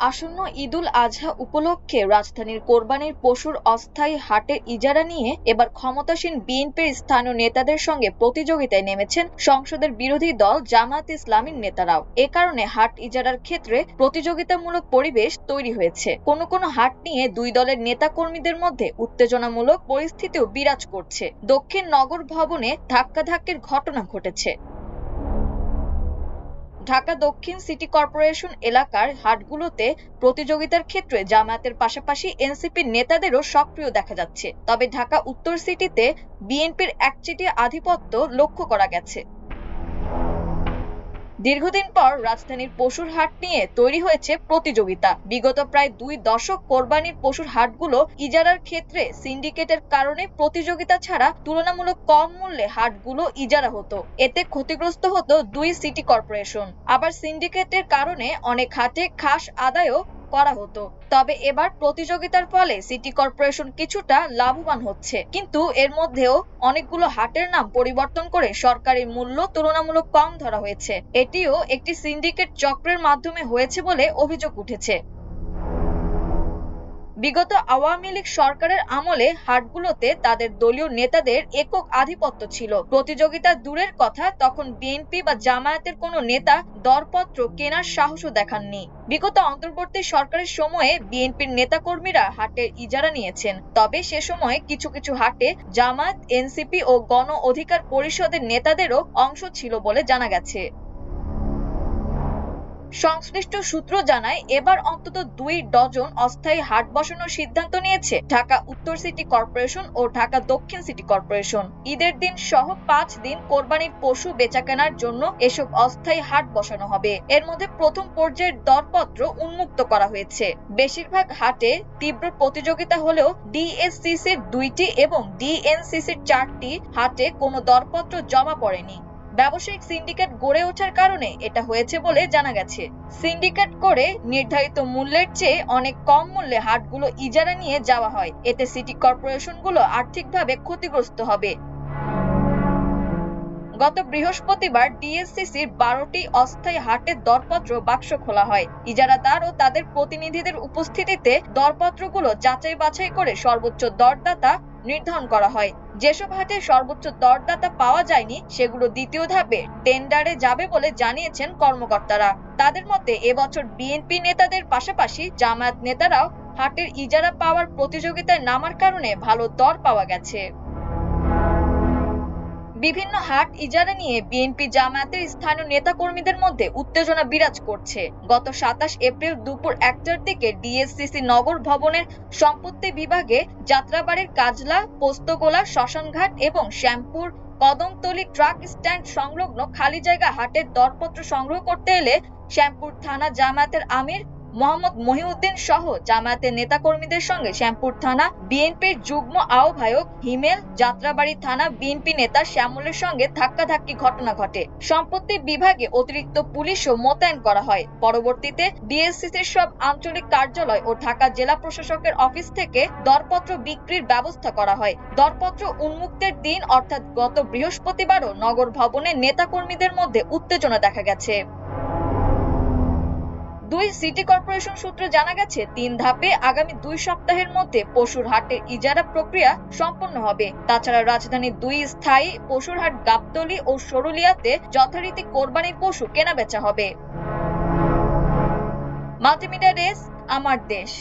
আসন্ন ঈদুল আজহা উপলক্ষে রাজধানীর কোরবানির পশুর অস্থায়ী হাটের ইজারা নিয়ে এবার ক্ষমতাসীন বিএনপির স্থানীয় নেতাদের সঙ্গে প্রতিযোগিতায় নেমেছেন সংসদের বিরোধী দল জামায়াতে ইসলামীর নেতারাও। এ কারণে হাট ইজারার ক্ষেত্রে প্রতিযোগিতামূলক পরিবেশ তৈরি হয়েছে। কোনো কোনো হাট নিয়ে দুই দলের নেতা কর্মীদের মধ্যে উত্তেজনামূলক পরিস্থিতিও বিরাজ করছে। দক্ষিণ নগর ভবনে ধাক্কাধাক্কির ঘটনা ঘটেছে। ঢাকা দক্ষিণ সিটি কর্পোরেশন এলাকার হাটগুলোতে প্রতিযোগিতার ক্ষেত্রে জামায়াতের পাশাপাশি এনসিপির নেতাদেরও সক্রিয় দেখা যাচ্ছে। তবে ঢাকা উত্তর সিটিতে বিএনপির একচেটিয়া আধিপত্য লক্ষ্য করা গেছে। দীর্ঘদিন পর রাজধানীর পশুর হাট নিয়ে তৈরি হয়েছে প্রতিযোগিতা। বিগত প্রায় 2 দশক কোরবানির পশুর হাটগুলো ইজারার ক্ষেত্রে সিন্ডিকেটের কারণে প্রতিযোগিতা ছাড়া তুলনামূলক কম মূল্যে হাটগুলো ইজারা হতো। এতে ক্ষতিগ্রস্ত হতো 2 সিটি কর্পোরেশন। আবার সিন্ডিকেটের কারণে অনেক হাটে খাস আদায়ও করা হতো। তবে এবার প্রতিযোগিতার ফলে সিটি কর্পোরেশন কিছুটা লাভবান হচ্ছে, কিন্তু এর মধ্যেও অনেকগুলো হাটের নাম পরিবর্তন করে সরকারি মূল্য তুলনামূলক কম ধরা হয়েছে। এটিও একটি সিন্ডিকেট চক্রের মাধ্যমে হয়েছে বলে অভিযোগ উঠেছে। বিগত আওয়ামী লীগ সরকারের আমলে হাটগুলোতে তাদের দলীয় নেতাদের একক আধিপত্য ছিল। প্রতিযোগিতা দূরের কথা, তখন বিএনপি বা জামায়াতের কোনো নেতা দরপত্র কেনার সাহসও দেখাননি। বিগত অন্তর্বর্তী সরকারের সময়ে বিএনপির নেতাকর্মীরা হাটের ইজারা নিয়েছেন। তবে সে সময় কিছু কিছু হাটে জামায়াত, এনসিপি ও গণ অধিকার পরিষদের নেতাদেরও অংশ ছিল বলে জানা গেছে। সংশ্লিষ্ট সূত্র জানায়, এবার অন্তত 2 ডজন অস্থায়ী হাট বসানোর সিদ্ধান্ত নিয়েছে ঢাকা উত্তর সিটি কর্পোরেশন ও ঢাকা দক্ষিণ সিটি কর্পোরেশন। ঈদের দিন সহ 5 দিন কোরবানির পশু বেচাকেনার জন্য এসব অস্থায়ী হাট বসানো হবে। এর মধ্যে প্রথম পর্যায়ের দরপত্র উন্মুক্ত করা হয়েছে। বেশিরভাগ হাটে তীব্র প্রতিযোগিতা হলেও ডিএসসিসির 2টি এবং ডিএনসিসির 4টি হাটে কোনো দরপত্র জমা পড়েনি। ব্যবসায়িক সিন্ডিকেট গড়ে ওঠার কারণে এটা হয়েছে বলে জানা গেছে। সিন্ডিকেট করে নির্ধারিত মূল্যের চেয়ে অনেক কম মূল্যে হাটগুলো ইজারা নিয়ে যাওয়া হয়। এতে সিটি কর্পোরেশনগুলো আর্থিকভাবে ক্ষতিগ্রস্ত হবে। গত বৃহস্পতিবার ডিএসসিসির 12টি অস্থায়ী হাটের দরপত্র বাক্স খোলা হয়। ইজারাদার ও তাদের প্রতিনিধিদের উপস্থিতিতে দরপত্রগুলো যাচাই বাছাই করে সর্বোচ্চ দরদাতা নির্ধারণ করা হয়। যেসব হাটে সর্বোচ্চ দরদাতা পাওয়া যায়নি সেগুলো দ্বিতীয় ধাপে টেন্ডারে যাবে বলে জানিয়েছেন কর্মকর্তারা। তাদের মতে এবছর বিএনপি নেতাদের পাশাপাশি জামায়াত নেতারাও হাটের ইজারা পাওয়ার প্রতিযোগিতায় নামার কারণে ভালো দর পাওয়া গেছে। বিভিন্ন হাট ইজারা নিয়ে বিএনপি জামায়াতের স্থানীয় নেতাকর্মীদের মধ্যে উত্তেজনা বিরাজ করছে। গত 27 এপ্রিল দুপুর 1টার দিকে ডিএসসিসি নগর ভবনের সম্পত্তি বিভাগে যাত্রাবাড়ির কাজলা, পোস্তগোলা, শ্মশানঘাট এবং শ্যামপুর কদমতলী ট্রাক স্ট্যান্ড সংলগ্ন খালি জায়গা হাটের দরপত্র সংগ্রহ করতে এলে শ্যামপুর থানা জামায়াতের আমির মোহাম্মদ মহিউদ্দিন সহ জামায়াতের নেতাকর্মীদের সঙ্গে শ্যামপুর থানা বিএনপির যুগ্ম আহ্বায়ক হিমেল, যাত্রাবাড়ি থানা বিএনপি নেতা শ্যামলের সঙ্গে ধাক্কাধাক্কি ঘটনা ঘটে। সম্পত্তি বিভাগে অতিরিক্ত পুলিশও মোতায়েন করা হয়। পরবর্তীতে ডিএসসিসির সব আঞ্চলিক কার্যালয় ও ঢাকা জেলা প্রশাসকের অফিস থেকে দরপত্র বিক্রির ব্যবস্থা করা হয়। দরপত্র উন্মুক্তের দিন অর্থাৎ গত বৃহস্পতিবারও নগর ভবনে নেতাকর্মীদের মধ্যে উত্তেজনা দেখা গেছে। 2 সিটি কর্পোরেশন সূত্রে জানা গেছে, 3 ধাপে আগামী 2 সপ্তাহের মধ্যে পশুর হাটের ইজারা প্রক্রিয়া সম্পন্ন হবে। তাছাড়া রাজধানীর 2 স্থায়ী পশুর হাট গাবতলী ও সরুলিয়াতে যথারীতি কোরবানির পশু কেনাবেচা হবে। মাল্টিমিডিয়া ডেস্ক, আমার দেশ।